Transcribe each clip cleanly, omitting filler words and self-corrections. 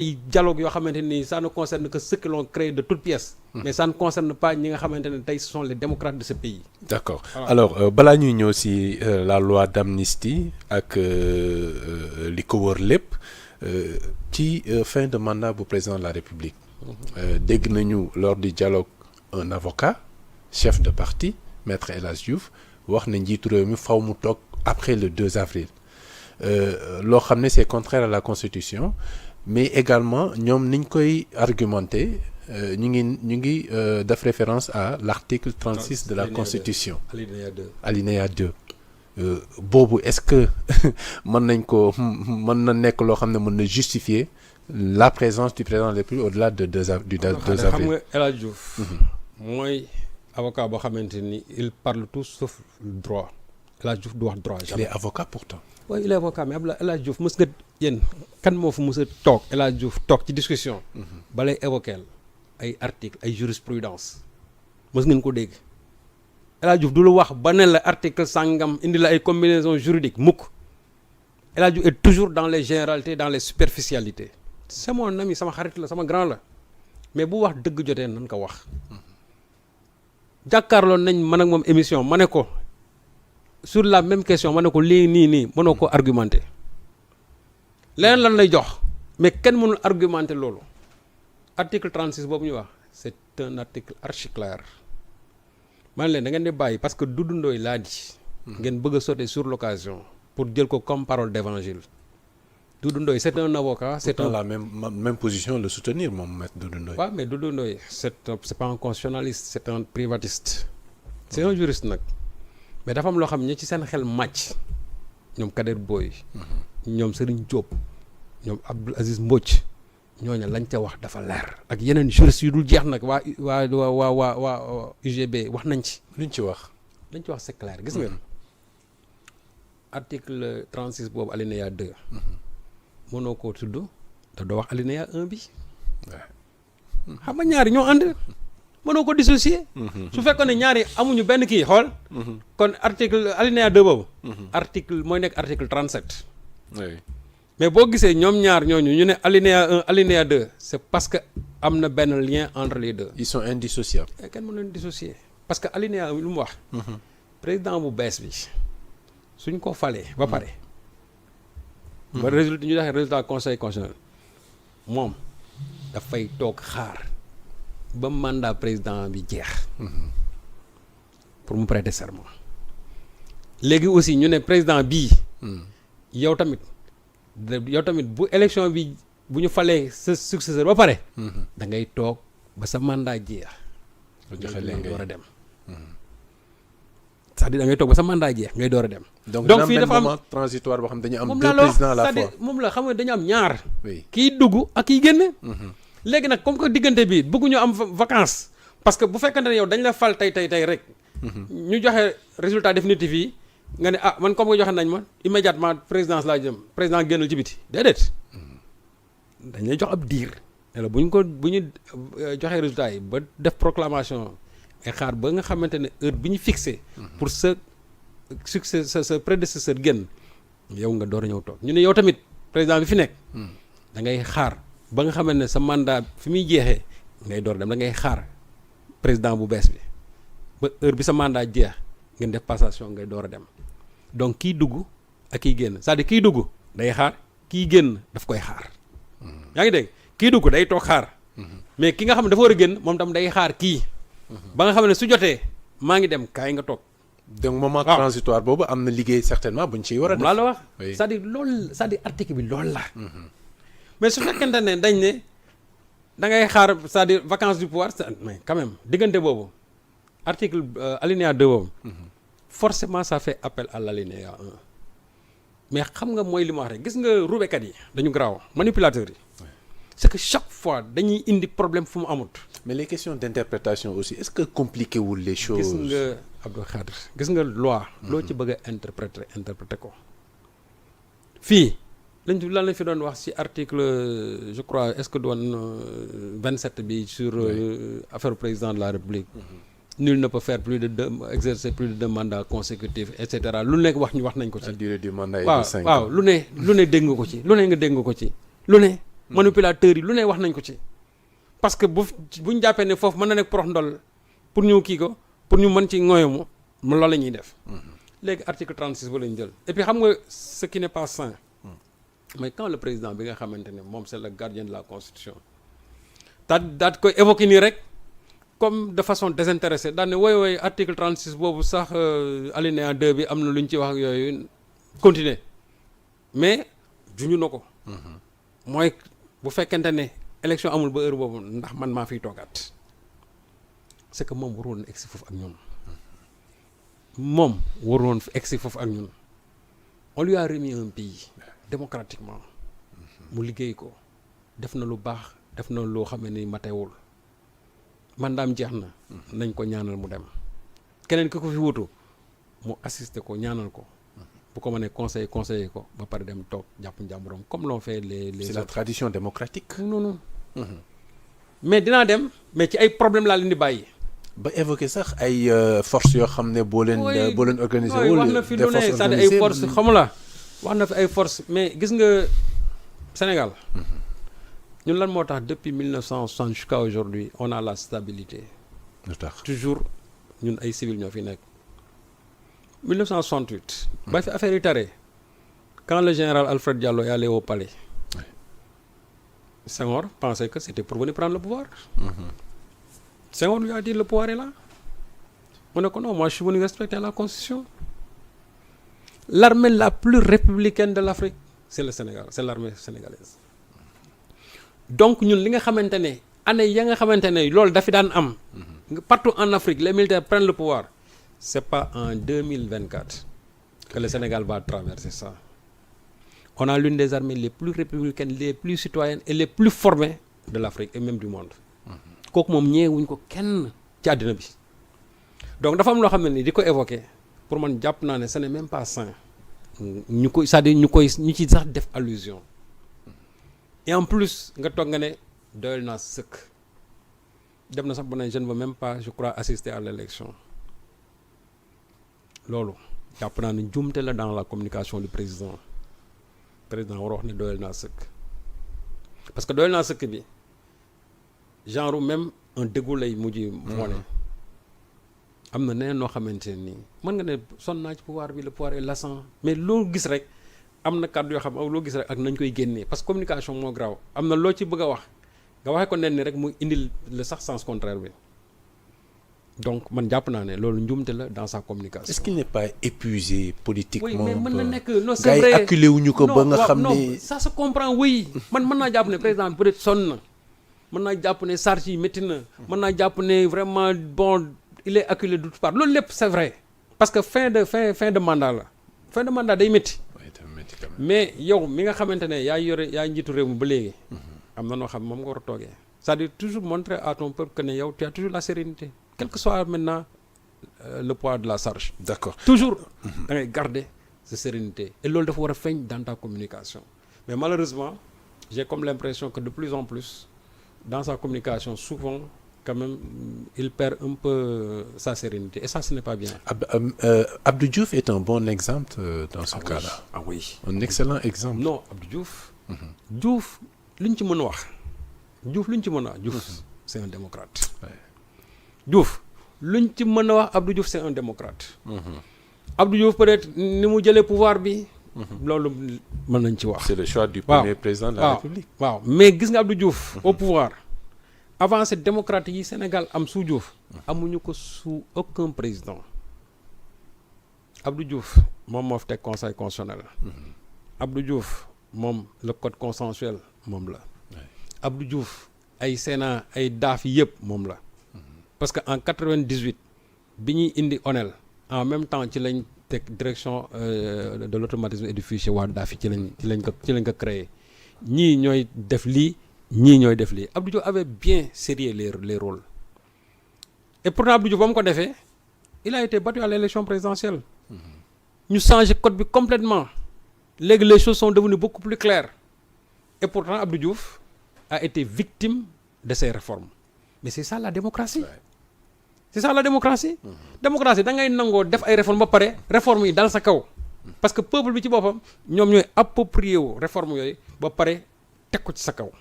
dialogue yoo xamante ni ça ne concerne que ceux que l'on crée de toutes pièces. mais ça ne concerne pas ñi nga xamante ne tey ce sont les démocrates de ce pays. D'accord voilà. Alors balaa ñuy ñëw si la loi d'amnistie ak li ko wër lépp ci fin de mandat bu président de la République. dégg nañu lors du dialogue un avocat chef de parti maître El Hadj Diouf wax na njiitu réew mi faw mu toog après le 2 avril loo xam ne c'est contraire à la constitution. mais également ñoom niñ koy argumenter ñu ngi def référence à l'article 36 de la Constitution. alinéa 2 boobu est-ce que mën na nekk loo xam ne mën na justifier la présence du président de la République au-delà de 2 avril. xam nga El Hadj Diouf mooy avocat boo xamante ni il parle tout sauf droit El Hadj Diouf du wax droit. il est avocat pourtant. oui il est avocat mais El Hadj Diouf mës nga yéen kan moo fa mës a toog El Hadj Diouf toog ci discussion. balay évoquer ay articles ay jurisprudence mës ngeen ko dégg El Hadj Diouf du la wax ba ne la article sangam indi la ay combinaisons juridiques mukk El Hadj Diouf est toujours dans les généralités dans les superficialités. c'est mon ami sama xarit la sama grand la mais bu wax dëgg jotee nan ko wax. jàkkaarloon nañ man ak moom émission ma ne ko. sur la même question ma ne ko lii nii mënoo ko argumenter leneen lan lay jox mais kenn mënul argumenter loolu article 36 boobu ñu wax c'est un article archi clair man leen da ngeen di bàyyi parce que Doudou Ndoye laa di ngeen bëgg a sauter sur l'occasion pour jël ko comme parole d'évangile Doudou Ndoye c'est un avocat c'est dans la même position le soutenir moom maître Doudou Ndoye. waaw mais Doudou Ndoye c'est pas un constitutionnaliste c'est un privatiste c'est un juriste nag mais dafa am loo xam ne ci seen xel màcc ñoom Kader Boye ñoom Serigne Diop ñoom Abdoul Aziz Mbodj ñooñu lañ ca wax dafa leer ak yeneen juristes yu dul jeex nag waa UGB wax nañ ci. luñ ci wax. lañ ci wax c'est clair gis nga article 36 boobu alinéa 2. mënoo koo tudd te doo wax alinéa 1 bi. xam nga ñaari ñoo ànd. mënoo ko dissocier. su fekkoon ne ñaari amuñu benn kii xool. kon article alinéa 2 boobu. article mooy nekk article 37. oui. mais boo gisee ñoom ñaar ñooñu ñu ne alinéa 1 alinéa 2 c'est parce que am na benn lien entre les deux. ils sont indissociables. kenn mën leen dissocier parce que alinéa 1 lu mu wax. président bu bees bi suñ ko falee ba pare. ba résultat ñu joxe résultat conseil constitutionnel moom dafay toog xaar. ba mandat président bi jeex pour mu prêter serment léegi aussi ñu ne président bii yow tamit bu élection bi bu ñu falee sa successeur ba pare da ngay toog ba sa mandat jeex joxe ngay door a dem c'est-à-dire da ngay toog ba sa mandat jeex ngay door a dem donc fii dafa am moment transitoire boo xam dañu am deux présidents à la fois moom la xam nga dañu am ñaar oui kiy dugg ak kiy génne léegi nag comme que diggante bi bëgguñu am vacances parce que bu fekkante ne yow dañ la fal tey rek. ñu joxe résultat définitif yi nga ne man comme que joxe nañ ma immédiatement présidence laa jëm président génnal ci biti déedéet. dañ lay jox ab diir. ne la bu ñu joxee résultat yi ba def proclamation ay xaar ba nga xamante ne heure bi ñu fixé. pour sa succès sa prédécesseur génn yow nga door a ñëw toog ñu ne yow tamit président bi fi nekk. da ngay xaar. ba nga xamante ne sa mandat fi muy jeexee ngay door dem da ngay xaar président bu bees bi ba heure bi sa mandat jeex ngeen def passation ngay door a dem donc kiy dugg ak kiy génn c'est-à-dire kiy dugg day xaar kiy génn daf koy xaar. yaa ngi dégg kiy dugg day toog xaar. mais ki nga xam ne dafa war a génn moom tam day xaar kii. ba nga xam ne su jotee maa ngi dem kaay nga toog. donc moment transitoire boobu am na liggéey certainement buñ ciy war a def. laa la wax c'est-à-dire loolu c'est-à-dire article bi loolu la. mais su fekkente ne dañ ne da ngay xaar c'est-à-dire vacances du pouvoir mais quand même diggante boobu article alinéa 2 boobu forcément ça fait appel à l'alinéa 1 mais xam nga mooy li ma wax rek gis nga rubekat yi dañu garaaw manipulateurs yi c'est que chaque fois dañuy indi problème fu mu amut. mais les questions d'interprétation aussi est-ce que compliqué wul les choses. gis nga Abdou Khadre gis nga loi. loo ci bëgg a interpréter ko fii. lan lañ fi doon wax ci article je crois est-ce que doon 27 bi sur affaire président de la République. nul ne peut faire exercer plus de 2 mandats consécutifs et cetera lu nekk wax nañ ko ci. la durée du mandat est de 5 ans. waaw lu ne dégg nga ko ci lu ne nga dégg nga ko ci lu ne manipulateurs yi lu ne wax nañ ko ci parce que buñ jàppee ne foofu mën na nekk porox ndol pour ñu kii ko pour ñu mën ci ngoyomu loolu la ñuy def léegi article 36 ba lañ jël et puis xam nga ce qui n'est pas sain mais quand le président bi nga xamante ne moom c'est le gardien de la constitution daat koy évoquer nii rek comme de façon désintéressée daal ne wooy article 36 boobu sax alinéa 2 bi am na lu ñu ci wax ak yooyu continuer mais juñu na ko mooy bu fekkente ne élection amul ba heure boobu ndax man maa fiy toogaat c'est que moom waroon na egsi foofu ak ñun moom waroon fi egsi foofu ak ñun on lui a remis un pays démocratiquement mu liggéey ko def na lu baax def na loo xam ne ni matewul mandaam jeex na nañ ko ñaanal mu dem keneen ki ko fi wutu mu assister ko ñaanal ko bu ko mënee conseiller ko ba pare dem toog jàpp njàmburam comme l'ont fait les c'est la tradition démocratique. non mais dinaa dem mais ci ay problème laa leen di bàyyi. ba évoquer sax ay forces yoo xam ne boo leen organiser wul wax na fi lu ne c'est-à-dire ay forces xamu la wax na fi ay forces mais gis nga Sénégal ñun lan moo tax depuis 1960 jusqu'à aujourd'hui on a la stabilité. lu tax toujours ñun ay civils ñoo fi nekk. 1968. ba fi affaire yi taree quand le général Alfred Diallo est allé au palais. Senghor pensait que c'était pour venir prendre le pouvoir. Senghor lui a dit le pouvoir est là. On ne dit non, moi je suis venu respecter la constitution. L'armée la plus républicaine de l'Afrique, c'est le Sénégal, c'est l'armée sénégalaise. Donc ñun li nga xamante ne année ya nga xamante ne loolu dafi daan am. Partout en Afrique les militaires prennent le pouvoir. C'est pas en 2024 que le Sénégal va traverser ça. On a l'une des armées les plus républicaines, les plus citoyennes et les plus formées de l'Afrique et même du monde. kooku moom ñeewuñ ko kenn ci àddina bi. Donc dafa am loo xam ne ni di ko évoquer pour man jàpp naa ne ce n'est même pas sain. ñu koy c'est-à-dire ñu ci sax def allusion. Et en plus nga toog nga ne doyal naa sëkk. dem na sax ba ne je ne veux même pas je crois assister à l'élection. loolu jàpp naa ne njuumte la dans la communication du président war wax ne doyal naa sëkk parce que doyal naa sëkk bi genre même un dégoût lay mujj wane am na neneen noo xamante ne nii mën nga ne sonn naa ci pouvoir bi le pouvoir est lassant mais loo gis rek am na kàddu yoo xam loo gis rek ak nañ koy génnee parce que communication moo graw am na loo ci bëgg a wax nga waxee ko nen ni rek mu indil le sax sens contraire bi donc man jàpp naa ne loolu njuumte la dans sa communication. Est-ce qu'il n'est pas épuisé politiquement? Oui, mais mën na nekk non c'est vrai gars yi acculé wuñu ko ba nga xam ne non ça se comprend oui man mën naa jàpp ne président peut-être sonn na mën naa jàpp ne charge yi métti na mën naa jàpp ne vraiment bon il est acculé de toutes parts loolu lépp c'est vrai parce que fin de mandat la fin de mandat day métti mais yow mi nga xamante ne yaa njiitu réew mi ba léegi am na noo xam moom nga war a toogee c'est-à-dire toujours montrer à ton peuple que ne yow tu as toujours la sérénité quel que soit maintenant le poids de la charge. D'accord. Toujours da ngay garder sa sérénité et loolu dafa war a feeñ dans ta communication mais malheureusement j'ai comme l'impression que de plus en plus dans sa communication souvent quand même il perd un peu sa sérénité et ça ce n'est pas bien. Abdou Diouf est un bon exemple dans ce cas-là. Ah oui. Un excellent exemple. Non Abdou Diouf. Diouf li ñu ci mën a wax. Diouf li ñu ci mën a wax. Diouf c'est un démocrate. Ouais. Diouf luñ ci mën a wax Abdou Diouf c'est un démocrate. Abdou Diouf peut-être ni mu jëlee pouvoir bi. loolu mën nañ ci wax. C'est le choix du premier président de la République. waaw mais gis nga Abdou Diouf. au pouvoir avancée démocratique yi Sénégal am sous Diouf. amuñu ko sous aucun président. Abdou Diouf moom moo fi teg conseil constitutionnel. Abdou Diouf moom le code consensuel moom la. Abdou Diouf ay Sénat ay daaf yëpp moom la. parce que en 98 bi ñuy indi ONEL en même temps ci lañ teg direction de l'automatisme et du fichier waa DAFI ci lañ ko créé ñii ñooy def lii ñii ñooy def lii Abdou Diouf avait bien sérieux les rôles et pourtant Abdou Diouf ba mu ko defee il a été battu à l'élection présidentielle ñu changé code bi complètement léegi les choses sont devenues beaucoup plus claires et pourtant Abdou Diouf a été victime de ces réformes mais c'est ça la démocratie. C'est ça la démocratie. Démocratie da ngay nangoo def ay réformes ba pare réformes yi dal sa kaw. parce que peuple bi ci boppam ñoom ñooy approprié wu réformes yooyu ba pare teg ko ci sa kaw.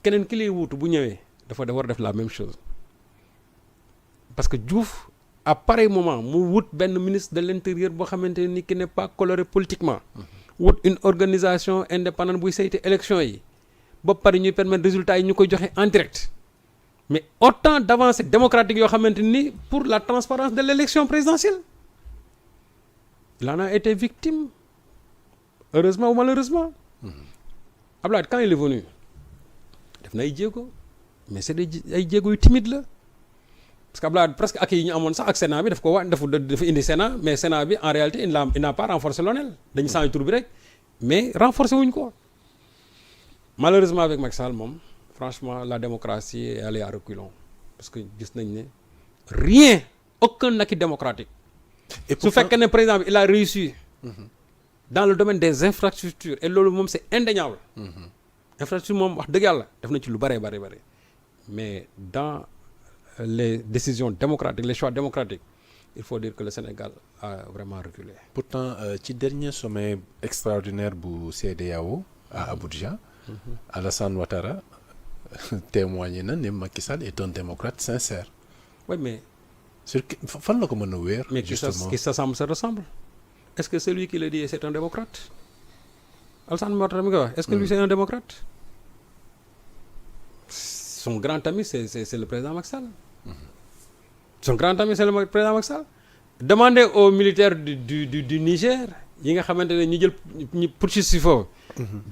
keneen ki lay wuutu bu ñëwee dafa war a def la même chose parce que Diouf à pareil moment mu wut benn ministre de l'intérieur boo xamante ni qui n'est pas coloré politiquement wut une organisation indépendante buy saytu élection yi ba pare ñuy permettre résultats yi ñu koy joxe en direct mais autant d'avancées démocratiques yoo xamante ni pour la transparence de l'élection présidentielle il en a été victime heureusement ou malheureusement Abdoulaye quand il est venu def na ay jéego mais c'est ay jéego yu timide la parce que Abdoulaye presque ak yi ñu amoon sax ak Sénat bi daf ko dafa indi Sénat mais Sénat bi en réalité il n'a pas renforcé l'ONEL dañu changé tur bi rek mais renforcé wuñ ko malheureusement avec Macky Sall moom franchement la démocratie est allée à reculons parce que gis nañ ne rien aucun acquis démocratique su fekkee ne par exemple il a réussi dans le domaine des infrastructures et loolu moom c'est indéniable infrastructure moom wax dëgg yàlla def na ci lu bare mais dans les décisions démocratiques les choix démocratiques il faut dire que le Sénégal a vraiment reculé. Pourtant ci dernier sommet extraordinaire bu CEDEAO à Abuja Alassane Ouattara témoigné na ne Macky Sall est un démocrate sincère. Oui mais sur fan la ko mën a wéer. mais qui s'assemble se ressemble. Est-ce que celui qui le dit c'est un démocrate Alassane Ouattara mi koy wax est-ce que lui c'est un démocrate son grand ami c'est le président Macky Sall son grand ami c'est le président Macky Sall demandez aux militaires du Niger yi nga xamante ne ñu jël ñu poursuivre si foofu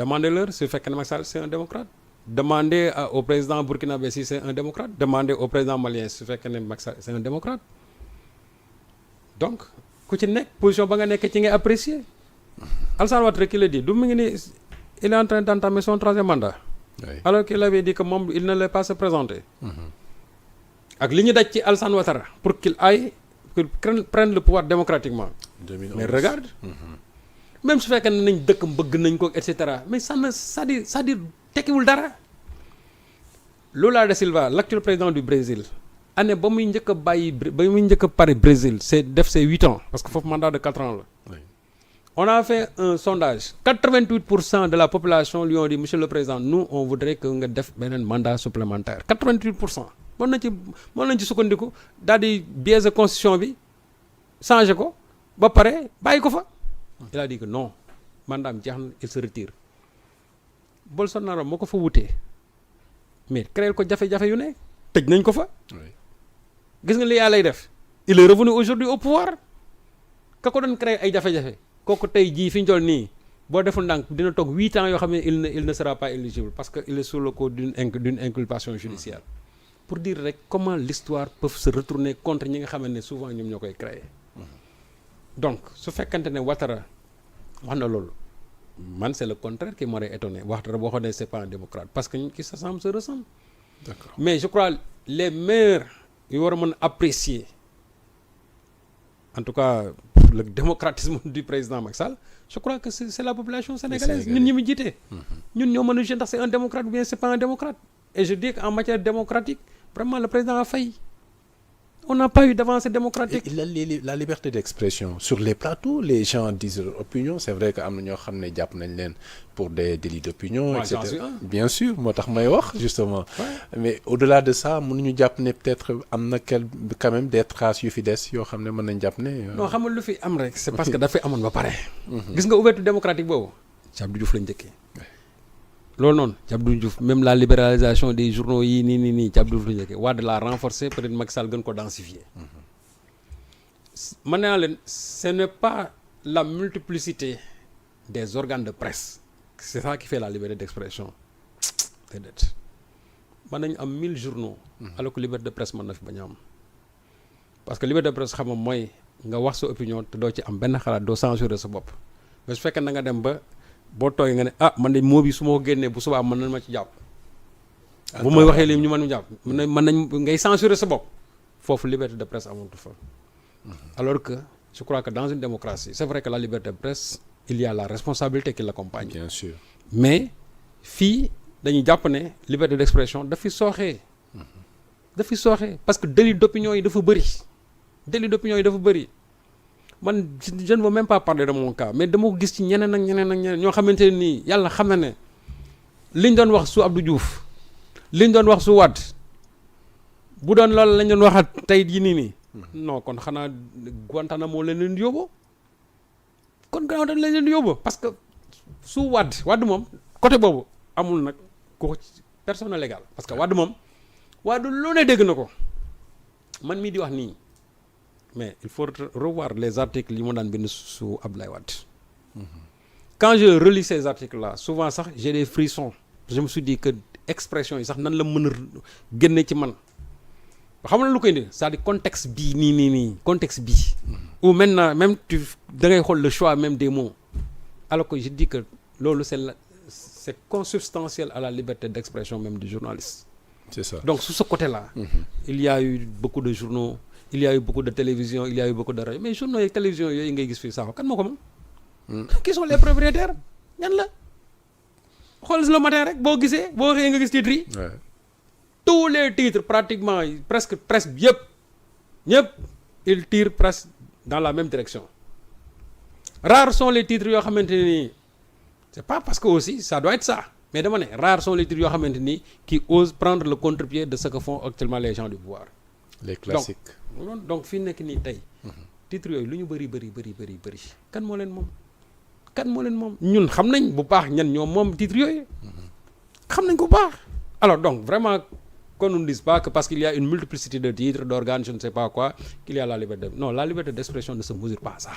demandez-leur su fekkee ne Macky Sall c'est un démocrate demandez au président burkinabé si c'est un démocrate demandez au président malien su fekkee ne Macky Sall c'est un démocrate donc ku ci nekk position ba nga nekk ci ngay apprécier Alassane Ouattara qui le dit du mu ngi ni il est en train d'entamer son 3e mandat oui. Alors qu'il avait dit que moom il n'allait pas se présenter ak li ñu daj ci Alassane Ouattara pour qu'il prenne le pouvoir démocratiquement 2011. Mais regarde même su fekkee ne nañ dëkkam bëgg nañ ko et cetera mais c'est-à-dire tekkiwul dara Lula da Silva l'actuel président du Brésil année ba muy njëkk a pare Brésil c'est def ses 8 ans parce que foofu mandat de 4 ans la oui. On a fait un sondage 88% de la population lui ont dit monsieur le président nous on voudrait que nga def beneen mandat supplémentaire 88% mën nañ ci sukkandiku daal di biaiser constitution bi changer ko ba pare bàyyi ko fa il a dit que non mandat am jeex na il se retire Bolsonaro moo ko fa wutee mais créer ko jafe-jafe yu ne tëj nañ ko fa gis nga li yàlla lay def il est revenu aujourd'hui au pouvoir ka ko doon créer ay jafe-jafe kooku tey jii fi ñu toll nii boo deful ndànk dina toog 8 ans yoo xam ne il ne sera pas éligible parce que il est sous le coup d'une inculpation judiciaire pour dire rek comment l'histoire peut se retourner contre ñi nga xam ne souvent ñoom ñoo koy créer donc su fekkante ne Ouattara wax na loolu man c'est le contraire qui m'aurait étonné Ouattara boo xam ne c'est pas un démocrate parce que qui s'assemble se ressemble. D'accord. Mais je crois les meilleurs yu war a mën apprécier en tout cas le démocratisme du président Macky Sall je crois que c'est la population sénégalaise ñun ñi mu jiite ñun ñoo mën a juger ndax c'est un démocrate ou bien c'est pas un démocrate et je dis qu'en matière démocratique vraiment le président a failli on n'a pas eu d'avancée démocratique. Et la liberté d'expression sur les plateaux les gens disent leur opinion c'est vrai que am na ñoo xam ne jàpp nañ leen pour des délits d'opinion, etc. Bien sûr moo tax may wax justement mais au-delà de ça mënuñu jàpp ne peut-être am na quand même des traces yu fi des yoo xam ne mën nañ jàpp ne non xamul lu fi am rek c'est parce que dafay amoon ba pare gis nga ouverture démocratique boobu ci Abdou Diouf lañ njëkkee loolu noonu ci Abdou Diouf même la libéralisation des journaux yi nii ci Abdou Diouf lañ njëkkee Wade la renforcer peut-être Macky Sall gën ko densifier mën naa leen ce n'est pas la multiplicité des organes de presse c'est ça qui fait la liberté d'expression déedéet mën nañu am 1000 journaux alors que liberté de presse mën na fi bañ a am parce que liberté de presse xam nga mooy nga wax sa opinion te doo ci am benn xalaat doo censurer sa bopp mais su fekkee na nga dem ba boo toogee nga ne man de moo bi su ma ko génnee bu subaa mën nañ ma ci jàpp bu may waxee lii ñu mën jàpp mën nañ ngay censurer sa bopp foofu liberté de presse amatu fa alors que je crois que dans une démocratie c'est vrai que la liberté de presse il y a la responsabilité qui l'accompagne. Bien sûr. Mais fii dañuy jàpp ne liberté d'expression dafi sooxee parce que délit d'opinion yi dafa bëri man je ne veux même pas parler de mon cas mais dama ko gis ci ñeneen ñoo xamante ne nii yàlla xam na ne liñ doon wax su Abdou Diouf liñ doon wax su Wade bu doon loolu lañ doon waxat tey jii nii non kon xanaa Guantanamo leen leen yóbbu kon gannaaw dañ leen yóbbu parce que su Wade moom côté boobu amul nag ko personne légale parce que Wade moom Wade loo ne dégg na ko man mii di wax nii mais il faut revoir les articles yi ma daan bind su Abdoulaye Wade quand je relis ces articles là souvent sax j'ai des frissons je me suis dit que expression yi sax nan la mën a génne ci man xam na lu koy indi c'est-à-dire contexte bii nii contexte bii ou maintenant même tu da ngay xool le choix même des mots alors que je dis que loolu c'est consubstantiel à la liberté d'expression même du journaliste. C'est ça. Donc sur ce côté-là il y a eu beaucoup de journaux, il y a eu beaucoup de télévision, il y a eu beaucoup de radio mais journaux et télévision yooyu ngay gis fii sax kan moo ko moom qui sont les propriétaires ñan la xool le matin rek boo gisee boo xëyee nga gis titres yi tous les titres pratiquement presque presse bi ñëpp ils tirent presque dans la même direction. Rares sont les titres yoo xamante ni c'est pas parce que aussi ça doit être ça mais dama ne rares sont les titres yoo xamante ni qui osent prendre le contre-pied de ce que font actuellement les gens du pouvoir. Les classiques. Donc fi nekk nii tey titres yooyu lu ñu bëri kan moo leen moom ñun xam nañ bu baax ñan ñoom moom titres yooyu xam nañ ko bu baax. Alors donc vraiment qu'on ne dise pas que parce qu'il y a une multiplicité de titres d'organes je ne sais pas quoi qu'il y a la liberté non la liberté d'expression ne se mesure pas à ça.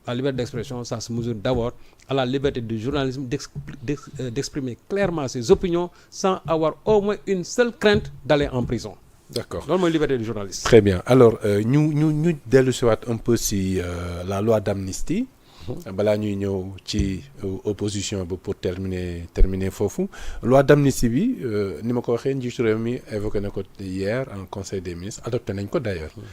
La liberté d'expression, ça se mesure d'abord à la liberté du journalisme d'exprimer clairement ses opinions sans avoir au moins une seule crainte d'aller en prison. D'accord. loolu mooy liberté du journaliste. Très bien alors ñu dellu si waat un peu si la loi d'amnistie. balaa ñuy ñëw ci opposition bi pour terminer foofu loi d'amnistie bi ni ma ko waxee njiitu réew mi évoqué na ko hier en conseil des ministres adopté nañ ko d'ailleurs.